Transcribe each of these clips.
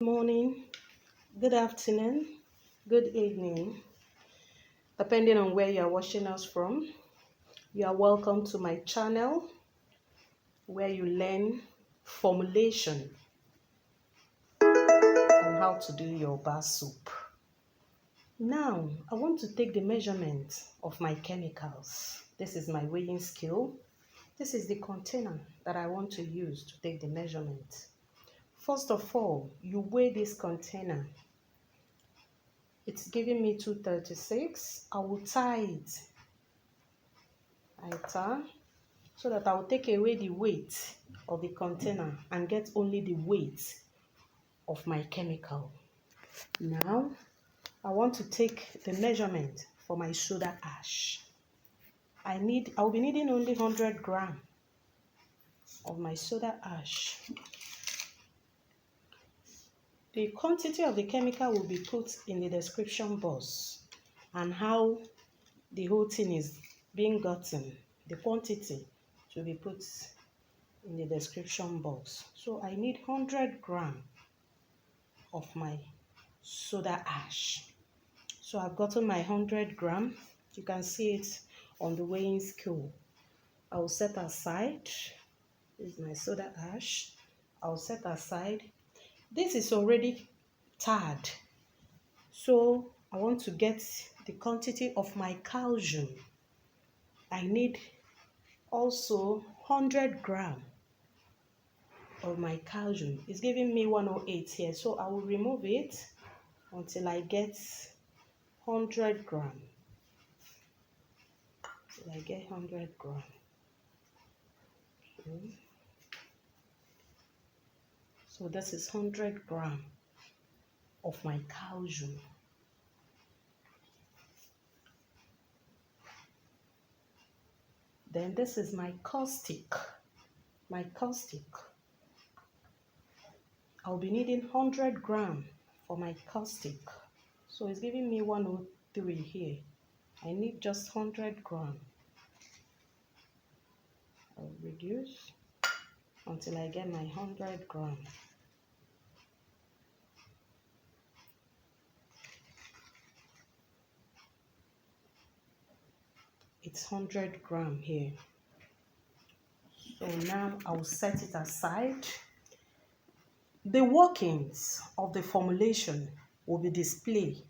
Morning, good afternoon, good evening, depending on where you are watching us from. You are welcome to my channel where you learn formulation on how to do your bar soap. Now, I want to take the measurement of my chemicals. This is my weighing scale. This is the container that I want to use to take the measurement. First of all, you weigh this container. It's giving me 236. I will tie it. I tie so that I will take away the weight of the container and get only the weight of my chemical. Now, I want to take the measurement for my soda ash. I'll be needing only 100 grams of my soda ash. The quantity of the chemical will be put in the description box, and how the whole thing is being gotten, the quantity to be put in the description box. So I need 100 grams of my soda ash. So I've gotten my 100 grams. You can see it on the weighing scale. I will set aside. This is my soda ash. I'll set aside. This is already tarred. So I want to get the quantity of my calcium. I need also 100 grams of my calcium. It's giving me 108 here, so I will remove it until I get 100 grams. Till I get 100 grams. Okay. So this is 100 grams of my calcium. Then this is my caustic. My caustic. I'll be needing 100 grams for my caustic. So it's giving me 103 here. I need just 100 grams. I'll reduce until I get my 100 grams. It's 100 grams here. So now I'll set it aside. The workings of the formulation will be displayed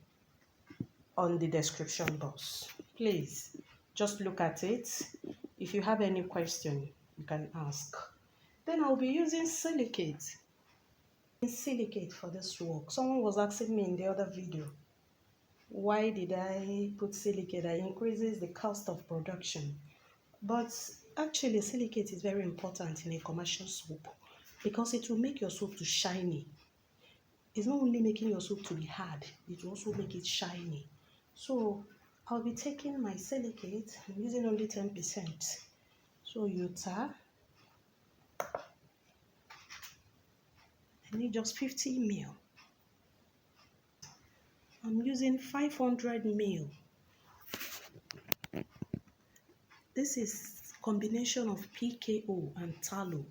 on the description box. Please just look at it. If you have any question, you can ask. Then I'll be using silicate. Silicate for this work. Someone was asking me in the other video, why did I put silicate? That increases the cost of production. But actually, silicate is very important in a commercial soap because it will make your soap to shiny. It's not only making your soap to be hard, it will also make it shiny. So I'll be taking my silicate. I'm using only 10%. So you tar. I need just 50 ml. I'm using 500 ml. This is combination of PKO and tallow.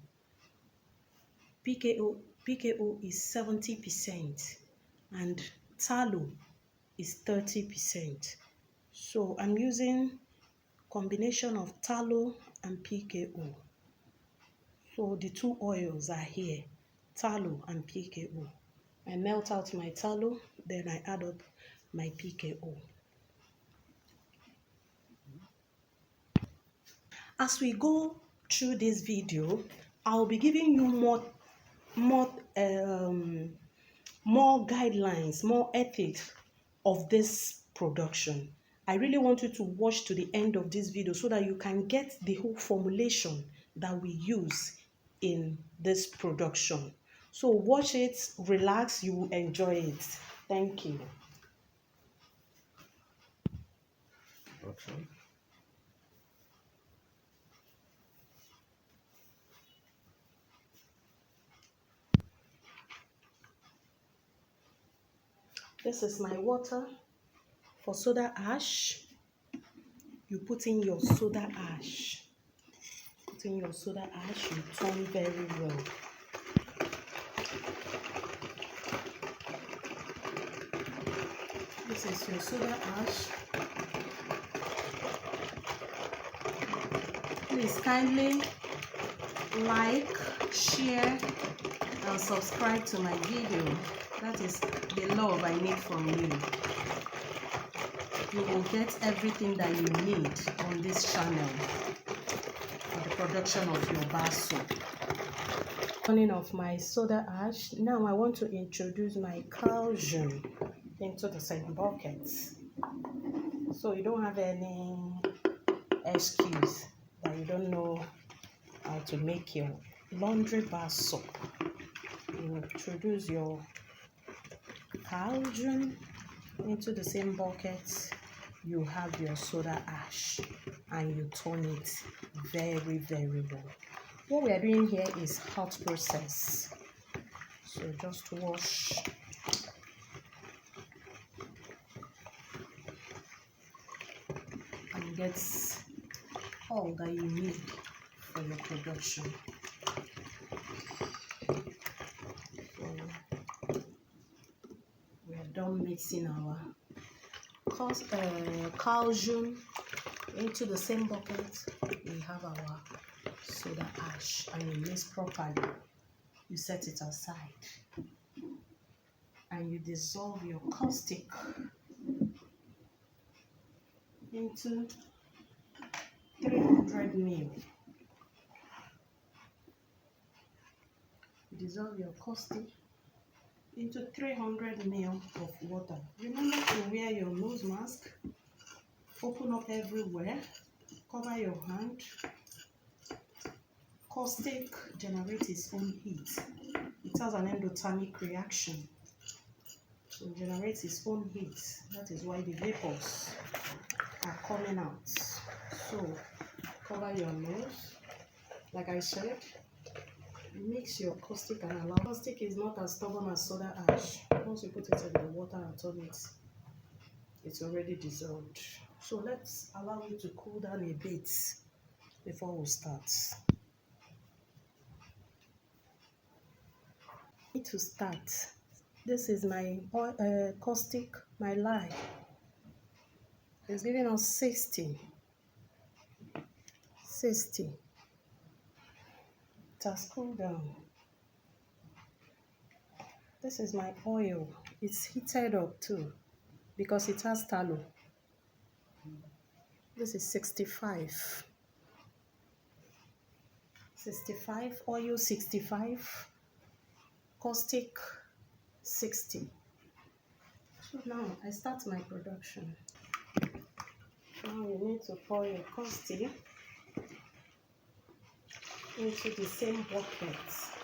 PKO is 70% and tallow is 30%. So I'm using combination of tallow and PKO. So the two oils are here, tallow and PKO. I melt out my tallow, then I add up my PKO. As we go through this video, I'll be giving you more guidelines, more ethics of this production. I really want you to watch to the end of this video so that you can get the whole formulation that we use in this production. So watch it, relax, you will enjoy it. Thank you. Okay. This is my water for soda ash. You put in your soda ash. Put in your soda ash, you turn very well. This is your soda ash. Please kindly like, share, and subscribe to my video. That is the love I need from you. You will get everything that you need on this channel for the production of your bar soap. Turning off my soda ash. Now I want to introduce my calcium into the same bucket. So you don't have any excuse that you don't know how to make your laundry bar soap. You introduce your calcium into the same bucket. You have your soda ash and you turn it very, very well. What we are doing here is hot process. So just wash and get all that you need for your production. So we are done mixing our calcium into the same bucket. We have our soda ash and you mix properly. You set it aside and you dissolve your caustic into 300 ml. Dissolve your caustic into 300 ml of water. Remember to wear your nose mask. Open up everywhere. Cover your hand. Caustic generates its own heat. It has an endothermic reaction. So it generates its own heat. That is why the vapors are coming out. So cover your nose. Like I said, mix your caustic and allow. Caustic is not as stubborn as soda ash. Once you put it in the water and turn it, it's already dissolved. So let's allow it to cool down a bit before we start. To start, this is my caustic, my lye. It's giving us 60. It has cooled down. This is my oil. It's heated up too because it has tallow. This is 65. 65, oil 65. Caustic 60. So now I start my production. Now you need to pour your caustic into the same bucket.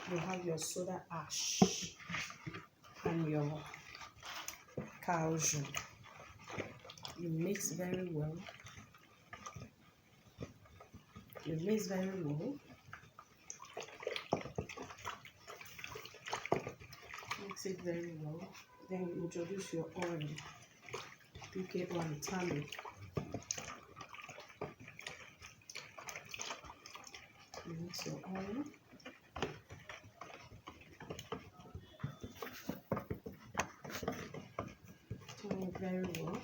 You have your soda ash and your calcium. You mix very well. You mix very well. Mix it very well. Then you introduce your oil, PK oil, tallow. You mix your oil. Turn it very well.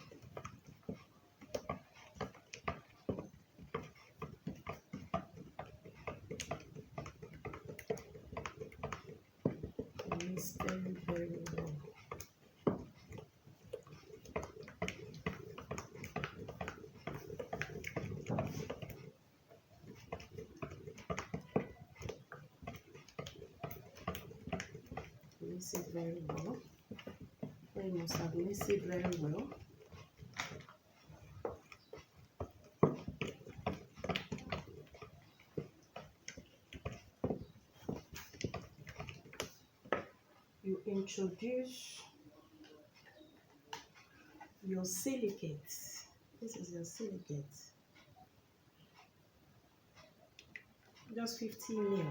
Mix very, very well. Mix it very well. You must have mixed it very well. You introduce your silicate. This is your silicate. Just 50 ml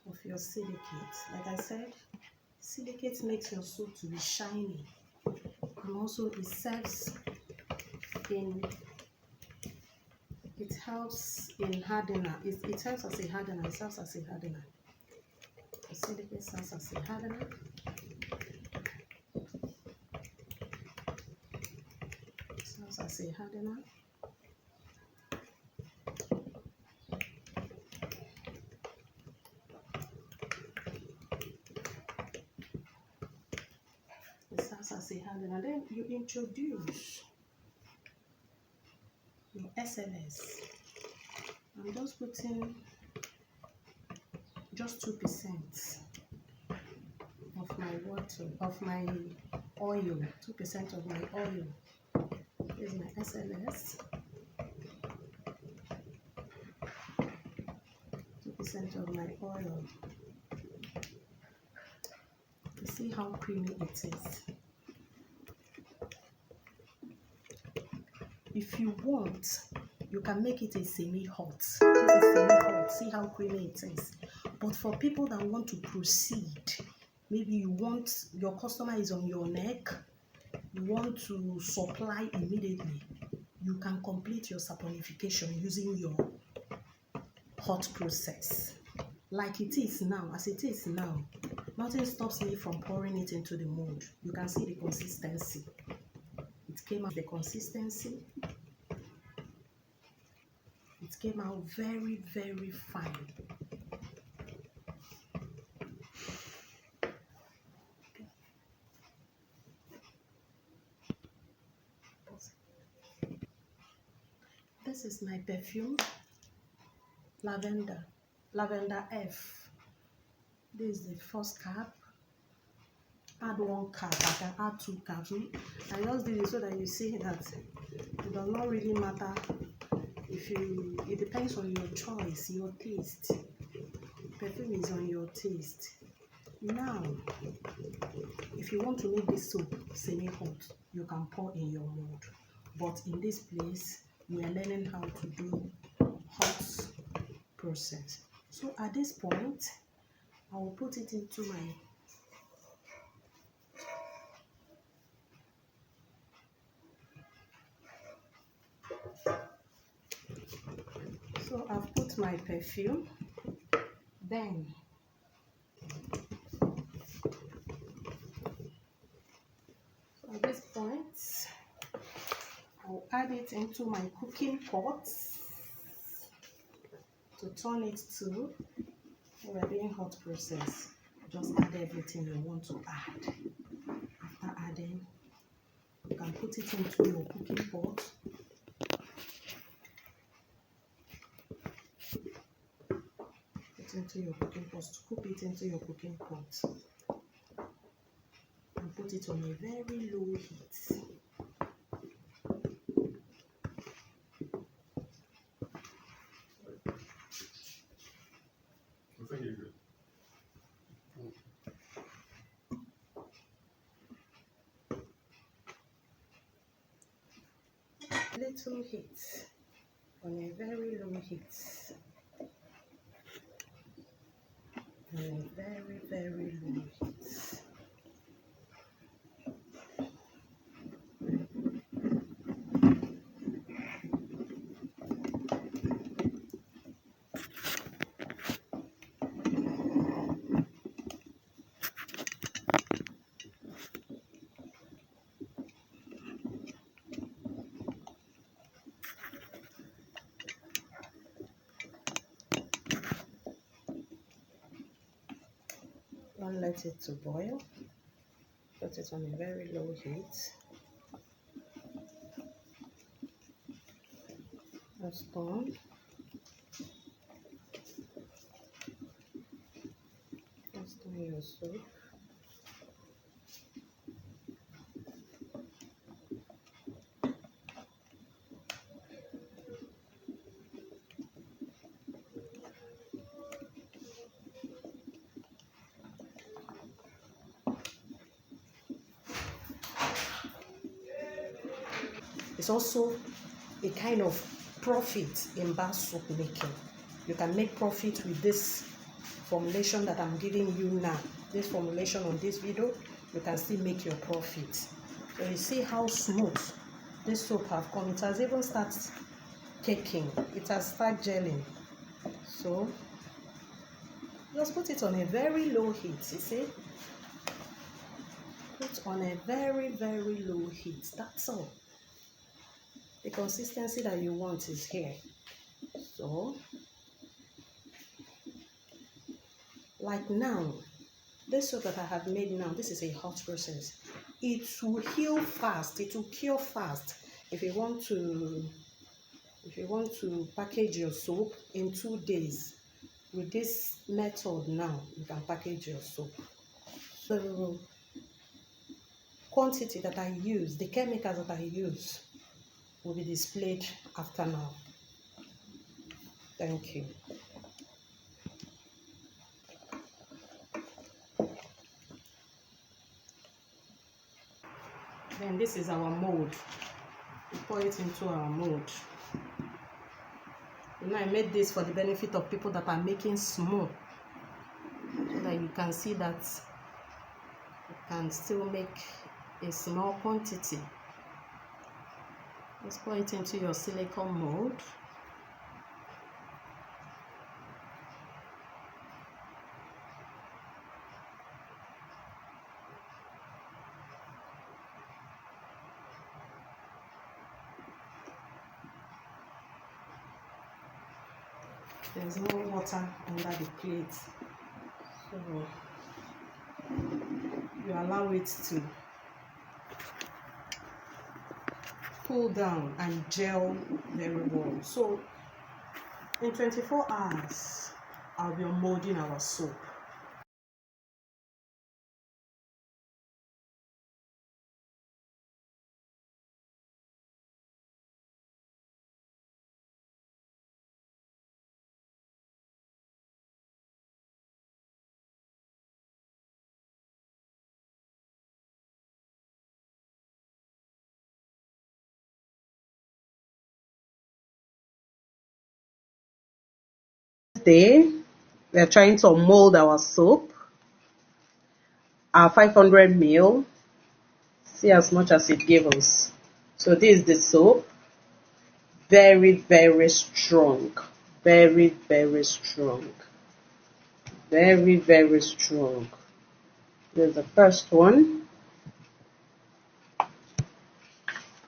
of your silicate. Like I said, silicate makes your soap to be shiny, and also it serves in, it helps in hardener. It helps as a hardener. It serves as a hardener. The silicate serves as a hardener. as a hardener. It serves as a hardener. Then you introduce your SLS. I'm just putting just 2% of my water, of my oil, 2% of my oil. Here's my SLS. 2% of my oil. You see how creamy it is. If you want, you can make it a semi-hot. This is semi-hot. See how creamy it is. But for people that want to proceed, maybe you want, your customer is on your neck, you want to supply immediately, you can complete your saponification using your hot process. Like it is now, as it is now, nothing stops me from pouring it into the mold. You can see the consistency. It came out the consistency. It came out very, very fine. This is my perfume, lavender F. This is the first cap. Add 1 cap, I can add 2 caps. I just did it so that you see that it does not really matter if you, it depends on your choice, your taste. Perfume is on your taste. Now, if you want to make this soap semi-hot, you can pour in your mold. But in this place, we are learning how to do hot process. So at this point, I will put it into my I've put my perfume. Then at this point, I'll add it into my cooking pot to turn it to, we're doing hot process. Just add everything you want to add. After adding, you can put it into your cooking pot. Put into your cooking pot, scoop it into your cooking pot, and put it on a very low heat. Little heat, on a very low heat, on a very, very low heat. Don't let it to boil. Put it on a very low heat. That's done. That's done your soup. It's also a kind of profit in bar soap making. You can make profit with this formulation that I'm giving you now. This formulation on this video, you can still make your profit. So you see how smooth this soap have come. It has even started caking. It has started gelling. So just put it on a very low heat. You see, put on a very, very low heat. That's all. consistency that you want is here. So, like now, this soap that I have made now, this is a hot process. It will heal fast, it will cure fast. If you want to package your soap in 2 days, with this method now, you can package your soap. So quantity that I use, the chemicals that I use will be displayed after now. Thank you. Then this is our mold. We pour it into our mold. You know, I made this for the benefit of people that are making small, so that you can see that you can still make a small quantity. Let's pour it into your silicone mold. There's no water under the plate, so you allow it to cool down and gel very well. So in 24 hours, I'll be unmolding our soap. Today, we are trying to mold our soap, our 500 ml. See as much as it gave us. So this is the soap. Very, very strong. Very, very strong. Very, very strong. There's the first one.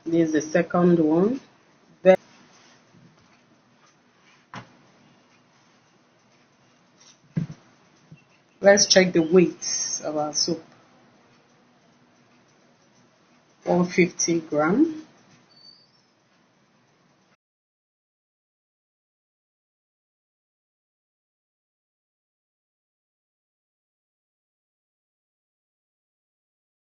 This is the second one. Let's check the weight of our soap. 150 grams.